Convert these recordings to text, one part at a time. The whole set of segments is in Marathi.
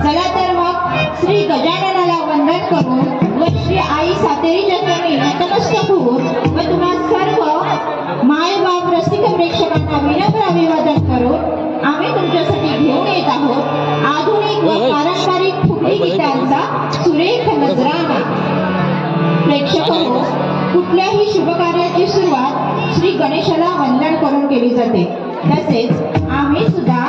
चला तर मग श्री गजाननाला वंदन करून व श्री आई सातेरीच्या चरणी नतमस्तक होऊन व तुम्हा सर्व माय बाप रसिक प्रेक्षकांना विनम्र अभिवादन करून आम्ही तुमच्यासाठी घेऊन येत आहोत आधुनिक व पारंपरिक फुगडी गीतांचा सुरेख नजराणा। प्रेक्षकांनो, कुठल्याही शुभ कार्याची सुरुवात श्री गणेशाला वंदन करून केली जाते। तसेच आम्ही सुद्धा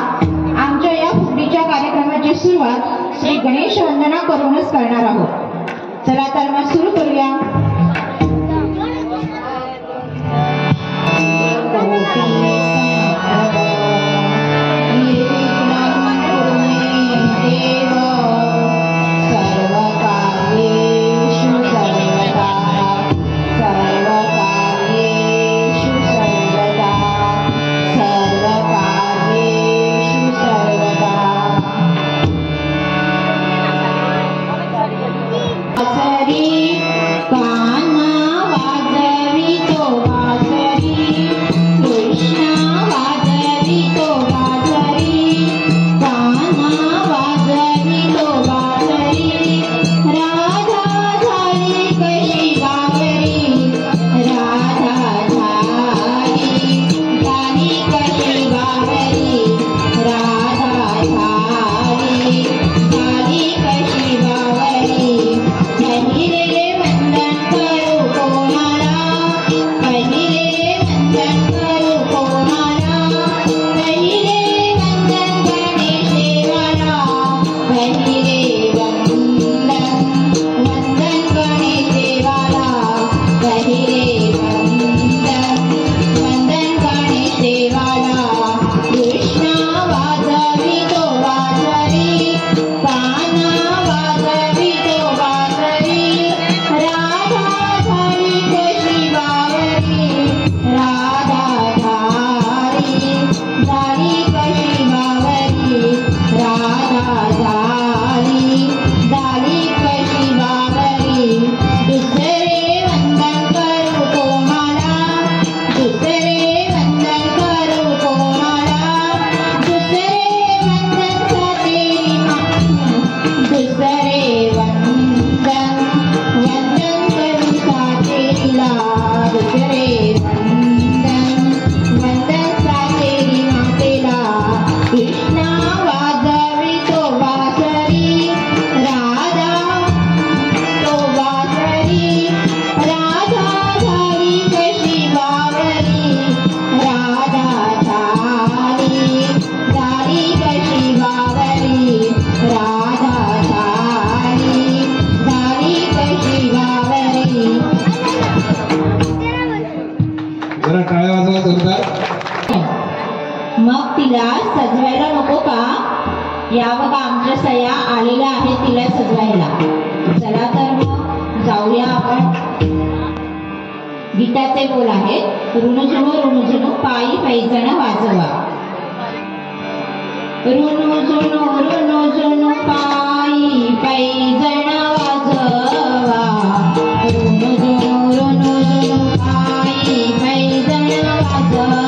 आमच्या या फुगडीच्या कार्यक्रमाची सुरुवात श्री गणेश वंदना करूनच करणार आहोत। चला तर मग सुरू करूया। मग तिला सजवायला नको का? या बघा आमच्या सया आलेल्या आहेत तिला सजवायला। चला तर मग जाऊया आपण। गीताचे बोल आहेत, ऋणझुणू पायी पैजण वाजवा। ऋणझुणू पायी पैजण वाजवा। ऋणझुणू पायी पैजण वाजवा।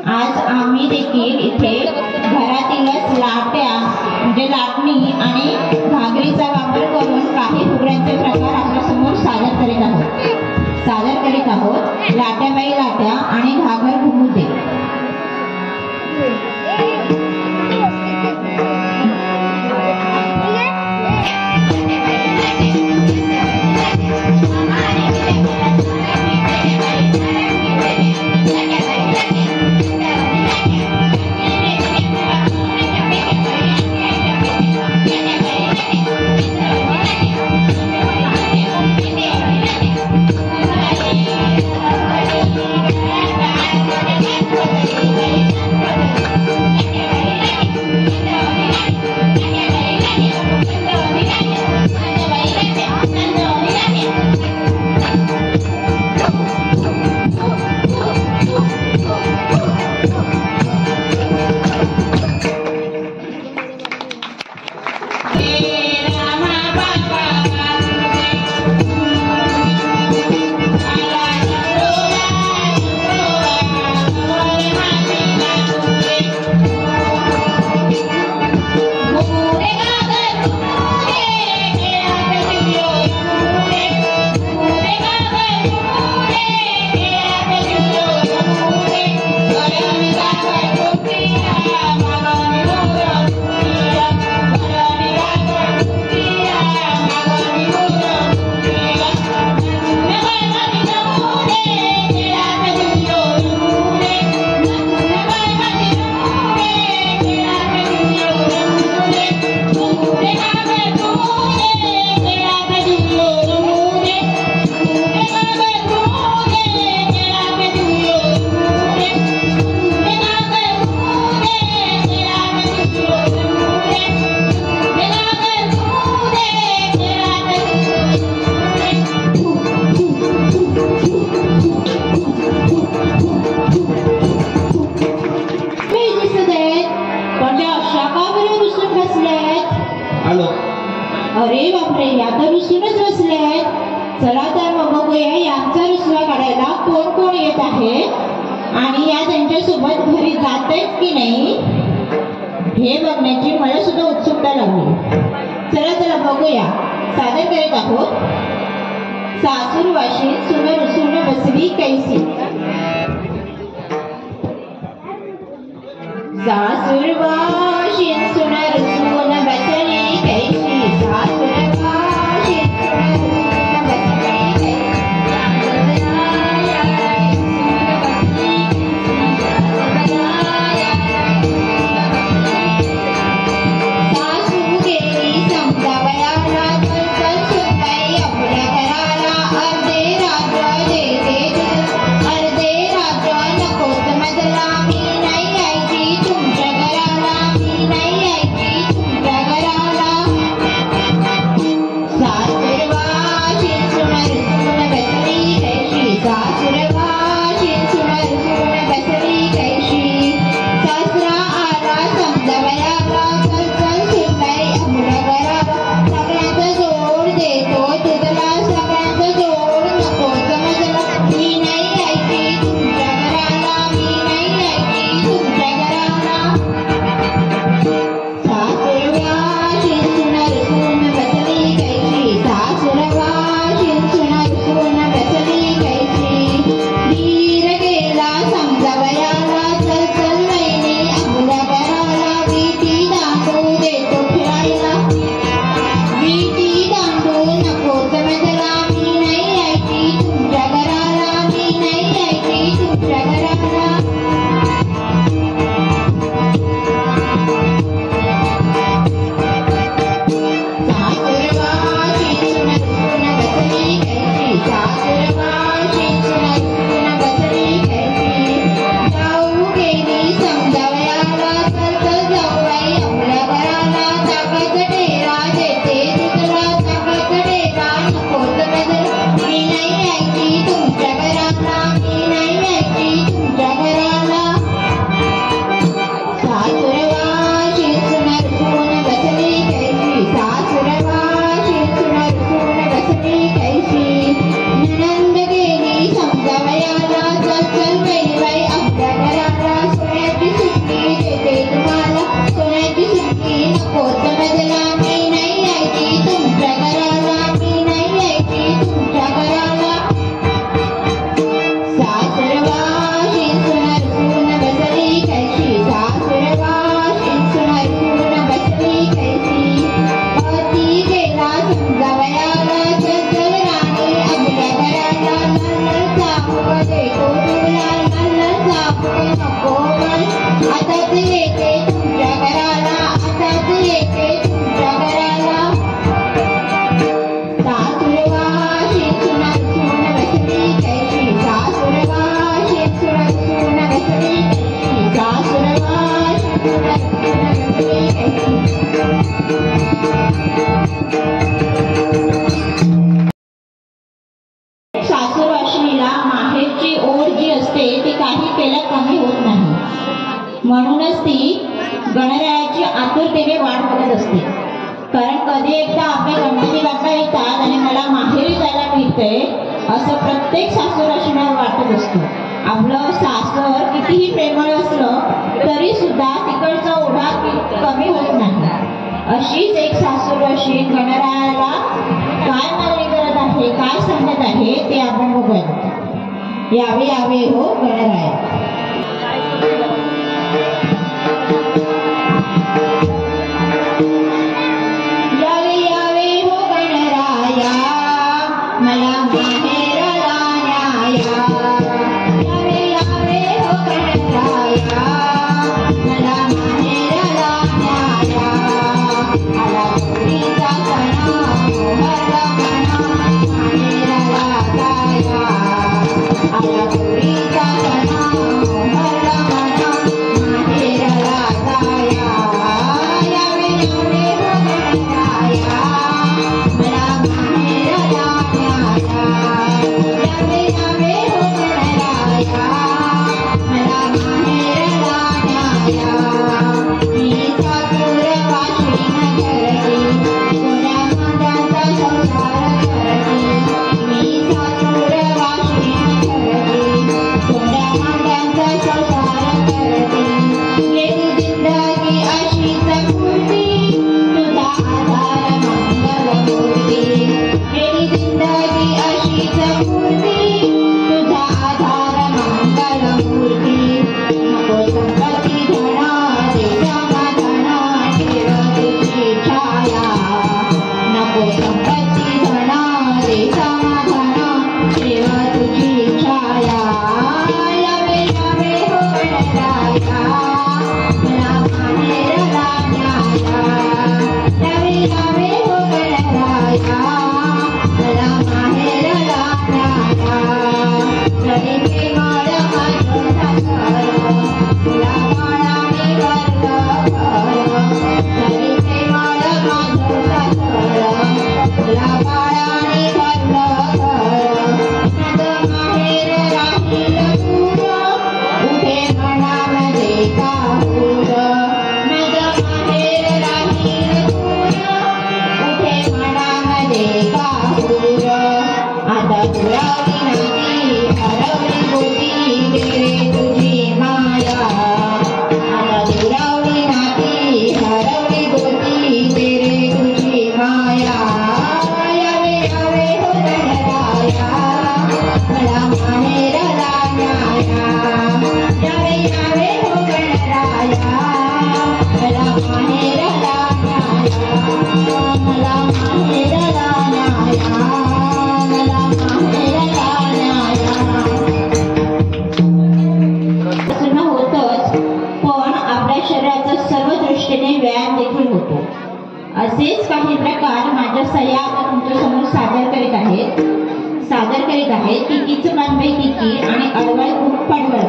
आज आम्ही देखील इथे घरातीलच लाट्या म्हणजे लाटणी आणि घागरीचा वापर करून काही फुगड्यांचे प्रकार आपल्या समोर सादर करीत आहोत लाट्याबाई लाट्या आणि घागर घुमुते. अरे बापरे, या तर रुसूनच बसले. चला तर मग बघूया यांचा रुसवा काढायला कोण कोण येत आहे आणि या त्यांच्यासोबत घरी जात आहेत की नाही हे बघण्याची मला सुद्धा उत्सुकता लागली. चला बघूया. सादर करीत आहोत सासूर वाशी सुन रुसून बसली कैसी. सासूर वाशी सुन रुसून बसली कैसी. सासूर वाशी सुन रुसून बसली कैसी. सासू गेली समजावयाला चल सुनबाई आपल्या घराला. अर्धे राज्य देते अर्धे राज्य नकोच मजला. मी नाही यायची तुमच्या घराला. मी नाही यायची तुमच्या घराला. सासूर वाशी सुन रुसून बसली कैशी. सासूर वाशी सुन रुसून बसली कैशी. सासरा आला समजावयाला चल सुनबाई आपल्या घराला. सगळ्यांचा जोड देतो तुझला. सगळ्यांचा जोड नकोच मजला. मी नाही यायची तुमच्या घराला. मी नाही यायची तुमच्या घराला. सासूर वाशी सुन रुसून बसली कैशी. सासूर वाशी सुन रुसून बसली कैशी. धीर गेला समजावयाला चल वहिनी आपल्या घराला. विटी दांडू देतो खेळायला. विटी दांडू नकोच मजला. मी नाही यायची तुमच्या घराला. मी नाही यायची तुमच्या घराला. सासूर वाशी सुन रुसून बसली कैशी. सासूर वाशी सुन रुसून बसली कैशी. जाऊ म्हणूनच ती गणरायाची आतुरतेने वाट बघत असते. कारण कधी एकदा आपल्या गणपती बाप्पा येतात आणि मला माहेरी जायला मिळतंय असं प्रत्येक सासूरशीला वाटत असतं. आपलं सासर कितीही प्रेमळ असलं तरी सुद्धा तिकडचा ओढा कमी होत नाही. अशीच एक सासूरशी गणरायाला काय मागणी करत आहे, काय सांगत आहे ते आपण बघूया. यावे यावे हो गणराया. यावे यावे हो गणराया मला माहेरला न्याया. यावे यावे हो गणराया मला माहेरला न्याया. आला गौरीचा सण मोहरला म्हणा माहेरला जाया. आला गौरीचा सण मोहरला म्हणा माहेरला जाया. यावे यावे हो गणराया मला माहेरला न्याया. यावे यावे हो गणराया मला माहेरला न्याया. मी सासूर वाशिन करती कोण्या मांड्याचा संसार करती. मी सासूर वाशिन करती कोण्या मांड्याचा संसार करती. गेली जिंदगी अशीच पुरती तुझा आधार मंगलमूर्ती. गेली जिंदगी अशीच पुरती तुझा आधार मंगलमूर्ती. नको संपत्ती धना दे समाधान ठेव तुझी छाया. नको संपत्ती धना दे समाधान ठेव तुझी छाया. यावे यावे हो गणराया मला माहेरला न्याया. यावे यावे हो गणराया मला माहेरला न्याया. जरी प्रेमळ माझं सासर तुला बाळाने भरलं घर. जरी प्रेमळ माझं सासर तुला बाळाने भरलं घर. माझं माहेर राहील दूर उभे मनामध्ये काहूर. माझं माहेर राहील दूर उभे मनामध्ये काहूर. आता दुरावली नाती हरवली गोटी गेले तुझी माया. आता दुरावली नाती हरवली गोटी गेले तुझी माया. यावे यावे हो गणराया मला माहेरला न्याया. यावे यावे हो गणराया मला माहेरला न्याया. मला माहेरला न्याया. मला माहेरला न्याया. प्रसन्न होतच पण आपल्या शरीराचा सर्व दृष्टीने व्यायाम देखील होतो. असेच काही प्रकार माझ्या सह्या आता तुमच्या समोर सादर करीत आहेत. किकीचं मानबाई किकी आणि अडवळ खूप पडवळ.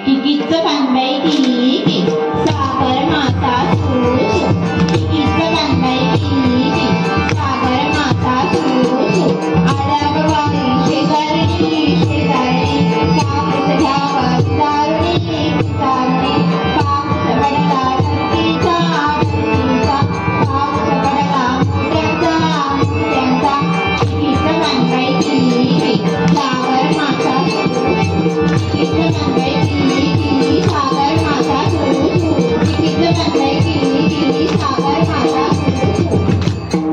किकीचं मानबाई किकी सागर माता सुसू. किकीचं मानबाई किकी सागर माता सुसू. आडगवाडी शेजारी शेजारी कापूस घ्यावा दारुणी दारुणी. पाऊस पडला धरतीचा धरतीचा. पाऊस पडला मोत्यांचा मोत्यांचा. किकीचं मानबाई किकी सागर माता सुसू. किकीचं मानबाई किकी सागर माता सुसू. किकीचं मानबाई किकी सागर माता सुसू.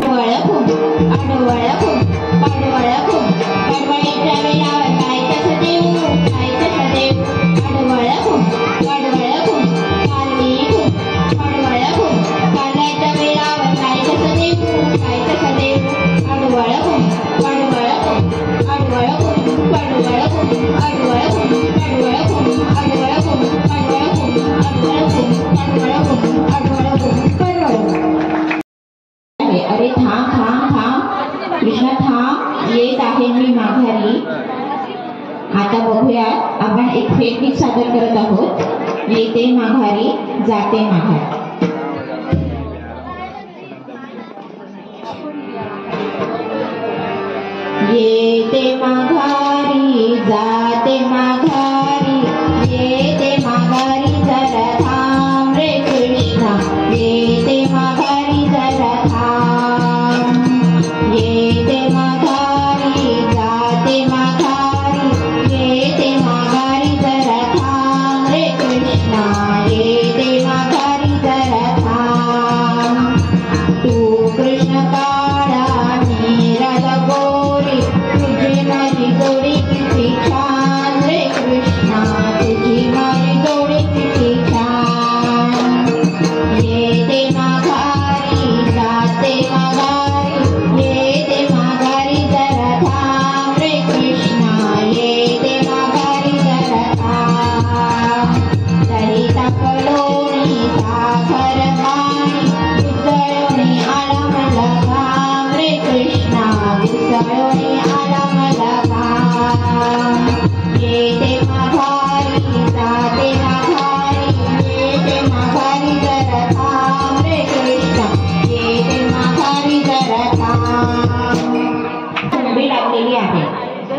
वळखून अडवळखून पडवळखून पडवळीच्या वेळावर काय कसं देऊ काय कसं देऊ. अडवळखून पडवळखून कारवीखून पडवळखून कारल्याच्या वेळावर काय कसं देऊ काय कसं देऊ. अडवळखून पडवळखून अडवळखून पडवळखून अडवळखून पडवळखून अडवळखून पडवळखून अडवळखून पडवळखून अडवळखून पडवळखून. अरे थांब थांब थांब कृष्णा थांब. येत आहे मी माघारी. आता बघूया आपण एक फेकगीत सादर करत आहोत. येते माघारी जाते माघारी. येते माघारी जाते माघारी.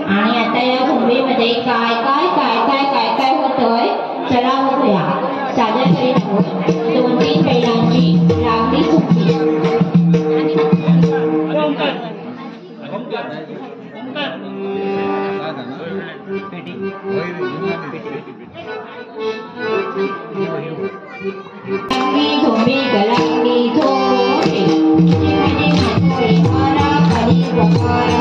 आणि आता या भूमीमध्ये काय काय काय काय काय काय होतंय चला बघूया. सादर करीत आहोत 2-3 बैलांची रांगडी झुंपी. झोंबी गलांगी झोंबी मारा करी बकार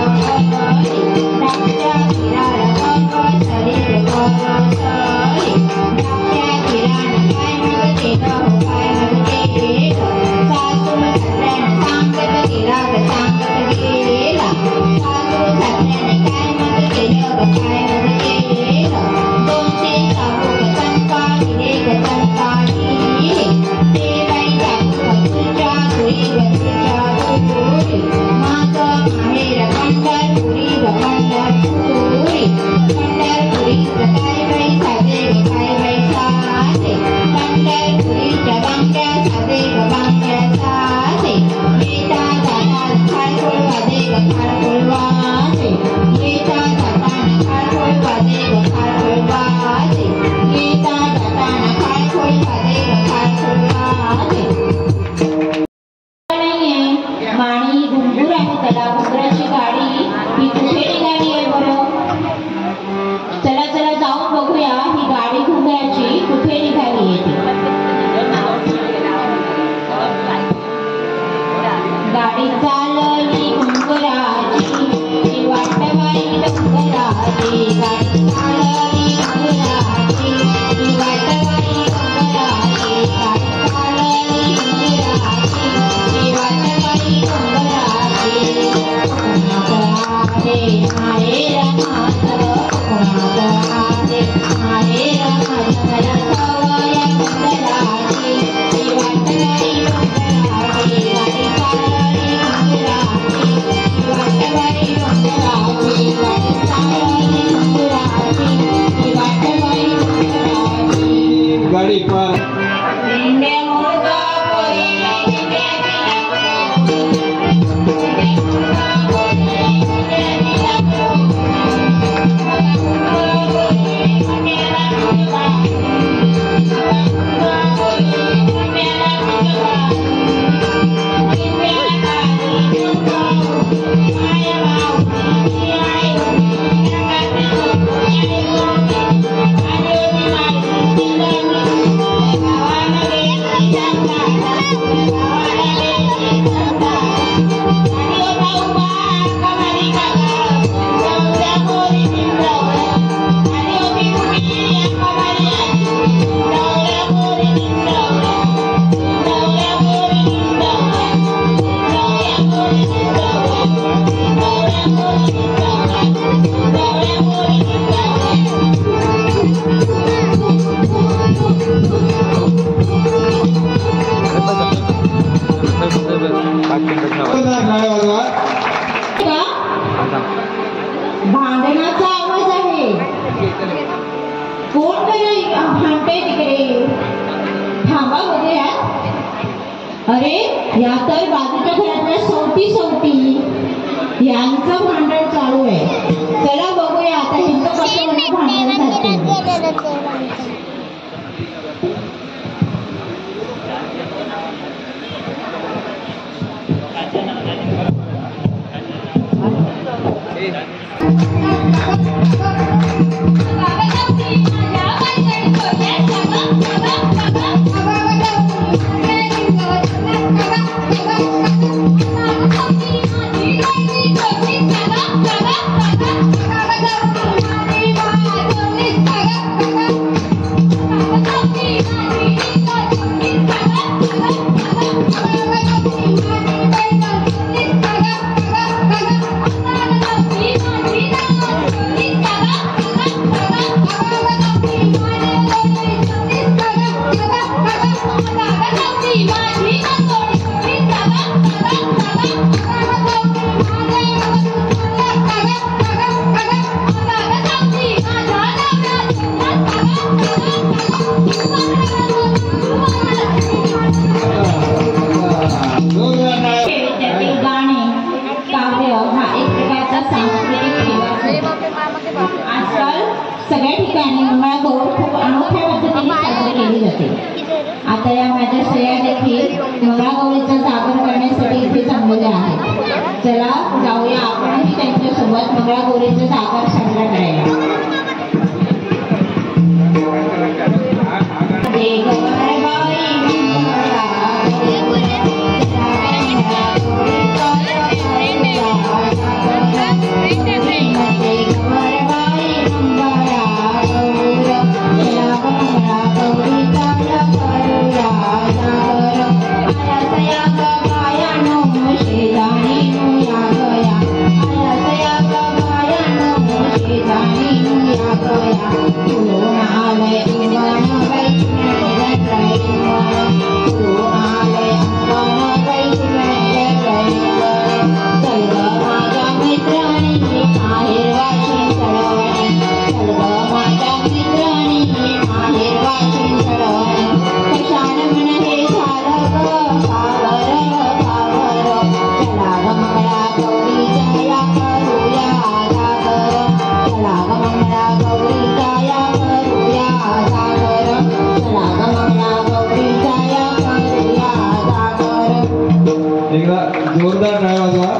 भांडणाचा आवाज आहे. कोण तरी भांडते तिकडे. थांबा बघूया. अरे या तर बाजूच्या घरातल्या सवती यांचं भांडण चालू आहे. चला बघूया आता हिंदू कसं भांडण झालं. सगळ्या ठिकाणी मंगळागौर खूप अनोख्या पद्धतीने साजरी केली जाते. आता या माझ्या स्त्रिया देखील मंगळागौरीचा जागर करण्यासाठी इथे जमलेल्या आहेत. चला जाऊया आपणही त्यांच्यासोबत मंगळागौरीचा जागर साजरा करायला. जोरदार टाळ्या वाजवा.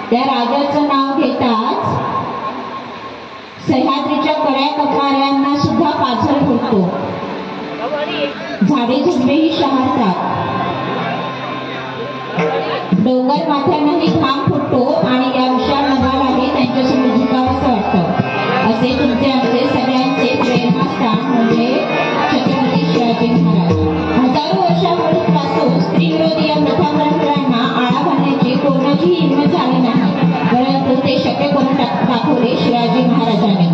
त्या राजाचं नाव घेताच सह्याद्रीच्या कड्या कपाऱ्यांना सुद्धा पाझर फुटतो. झाडे झुडपेही शहारतात. डोंगर माथ्यांनाही घाम फुटतो आणि या विशाल नभालाही त्यांच्यासमोर झुकावंसं वाटतं. असे तुमचे आमचे सगळ्यांचे प्रेरणास्थान म्हणजे छत्रपती शिवाजी महाराज. हजारो वर्षांपासून स्त्रीविरोधी या प्रथा परंपरांना आळा घालण्याची कोणाची हिंमत झाली नाही, परंतु ते शक्य करून दाखवले शिवाजी महाराजांनी.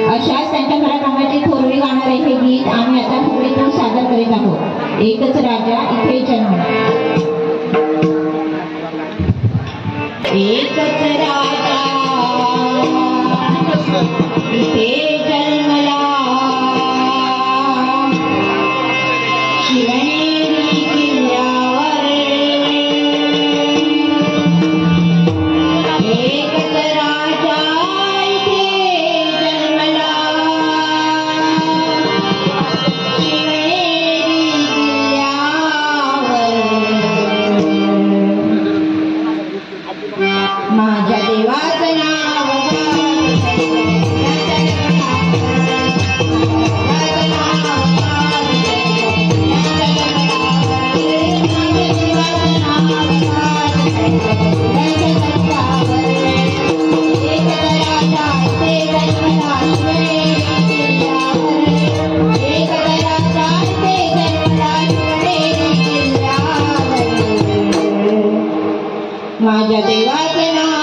अशाच त्यांच्या पराक्रमाची थोरवी गाणारे हे गीत आम्ही आता मुंबईतून सादर करीत आहोत. एकच राजा इथे जन्म. एकच राजा इथे जन्मला, शिवनेरी किल्ल्यावर. एकच राजा इथे जन्मला, शिवनेरी किल्ल्यावर. माझ्या देवाचं नाव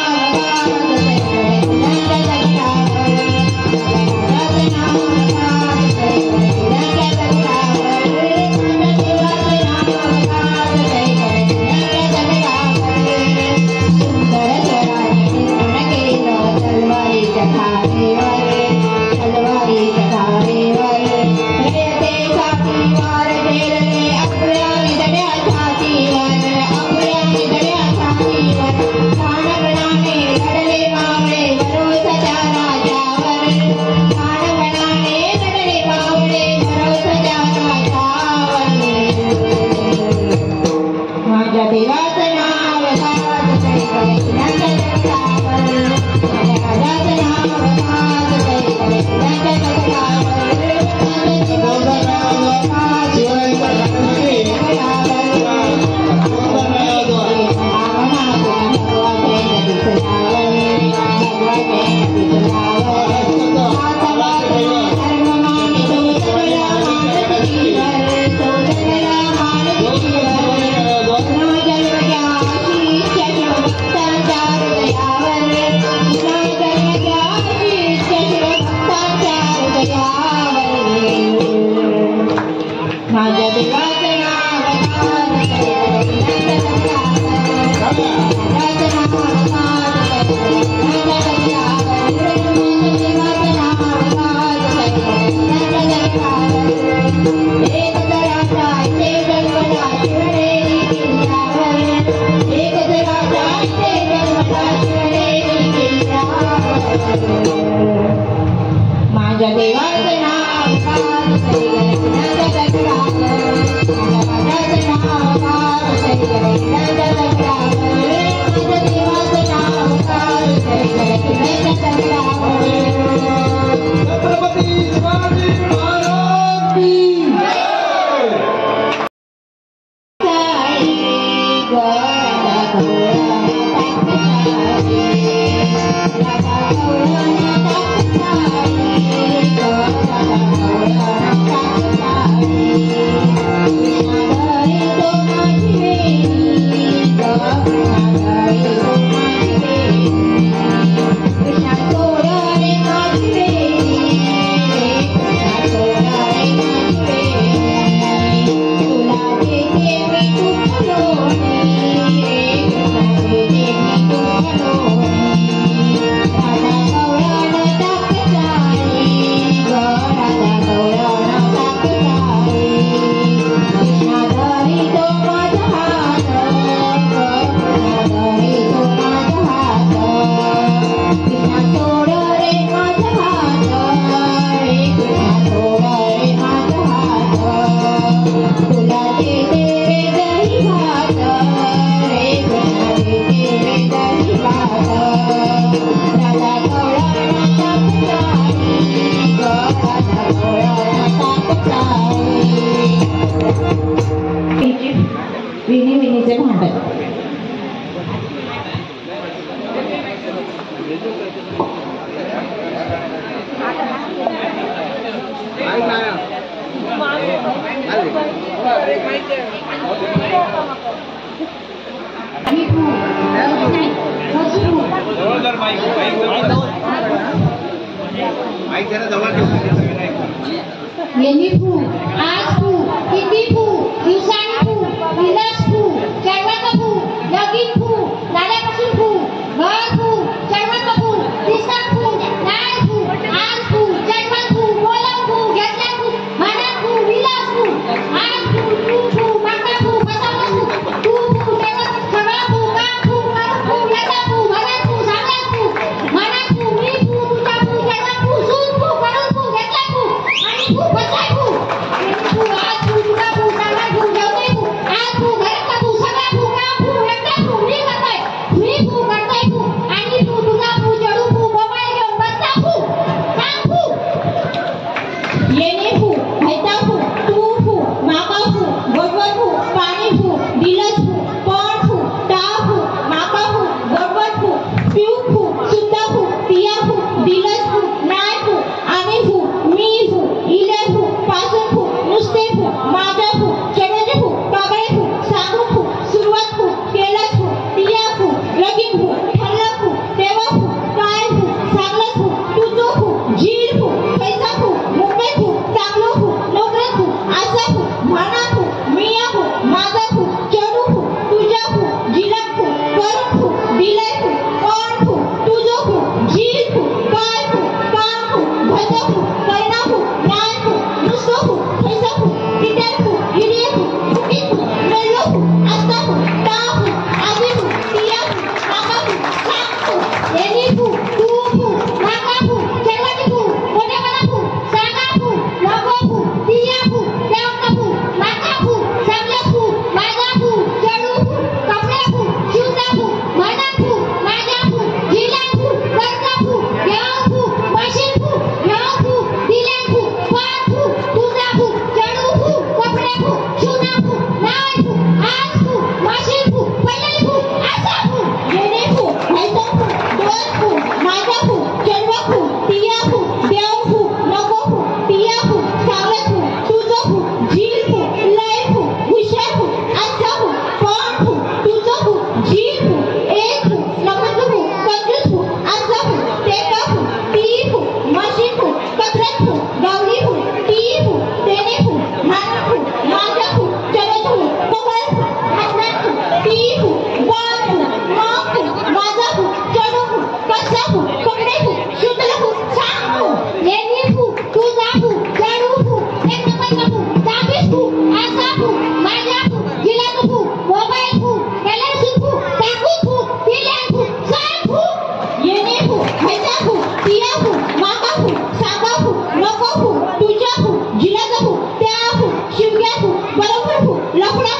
What's that?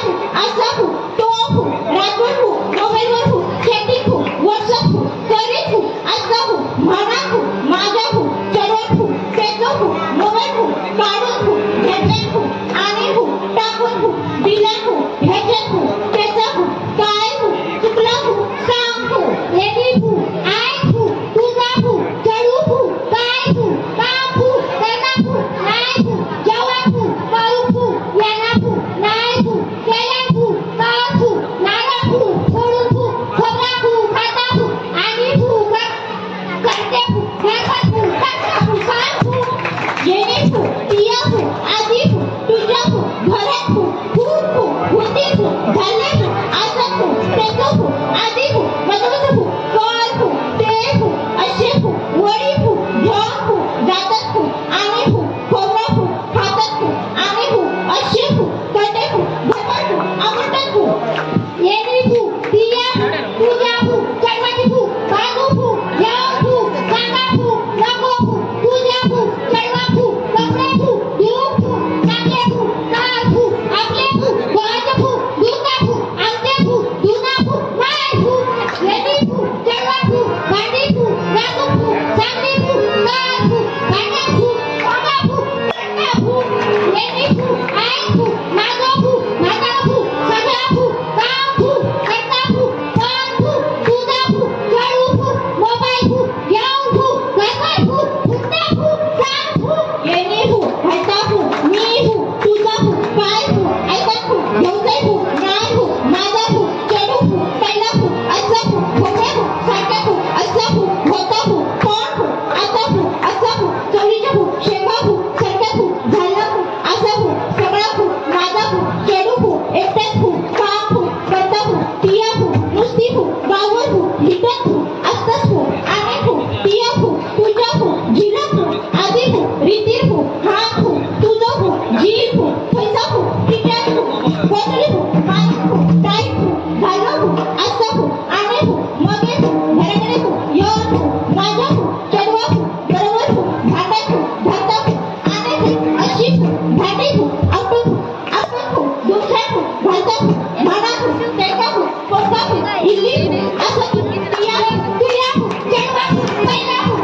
फु असा फु तो फु रातभर फु मोबाईलवर फु चॅटिंग फु व्हॉट्सअप फु करे फु असा फु म्हणा फु माझा फु चढवत फु पेचो फु मोबाईल फु काढून फु घेतल्यात फु आणि फु टाकून फु दिला फु ह्याच्यात फु त्याचा फु काय फु चुकला फु सांग फु लेडी फु आय फु तुझा फु चढू फु काय फु काम फु करना फु नाही फु जेव्हा फु करू फु येणार फु नाही फु केल्या फु कर फु नागा फु सोडून फु खोबरा फु खाता फु आणि फु करते फु घरपात फु टाकता फु सांग फु येणे फु पिया फु आधी फु तुझ्या फु घरात फु खूप फु होती फु झाले फु असं फु त्याचं फु आधी फु मधून फु कर फु ते फु असे फु वडी फु घेऊन फु जातात फु आणि फु खोबरा फु खातात फु आणि फु असे फु करते फु घरपात फु आवडतात फु येणे फु पिया फु तुझ्या फु चढवती फु बाजू फु घेऊन फु सांगा फु नको फु तुझ्या फु चढवा फु कपडे फु देऊ फु टाकले फु कार फु आपले फु गोळाचे फु दुसरा फु आमचे फु जुना फु नाही फु येणे फु चढवा फु भांडी फु राजू फु चांगली फु कार फु भांडा फु बाबा फु करता फु येणे फु आय फु माझो फु माझा फु सगळा फु काम फु करता फु पण फु तुझा फु चढू फु मोबाईल फु घेऊन फु घरपात फु फुटता फु सांग फु येणे फु हट्टा फु मी फु तुझा फु काय फु ऐकत फु घेऊन फु नाही फु माझा फु चढू फु पहिला फु असा फु खोबरा फु साठा फु असा फु होता फु कोण फु आता फु असा फु चवळीच्या फु शेंगा फु सरक्या फु झाला फु असा फु सगळा फु माझा फु चढू फु एकट्यात फु काम फु करता फु पिया फु नुसती फु गाववर फु लिटत फु असतात फु आणि फु पिया फु तुझ्या फु जिला फु आधी फु रीतीर फु हात फु तुझो फु जीव फु पैसा फु टिकट फु कोथळी फु मास्क फु टाईट फु घालो फु असा फु आणि फु मगे फु घराकडे फु योर फु माझा फु चढवा फु बरोबर फु भांडत फु धरता फु आणि फु अशी फु भांडी फु आपण फु दुसऱ्या फु घालता फु म्हणा फु त्याचा फु पोटा फु इल्ली फु असं फु पिया फु चढवा फु पहिला फु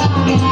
लागला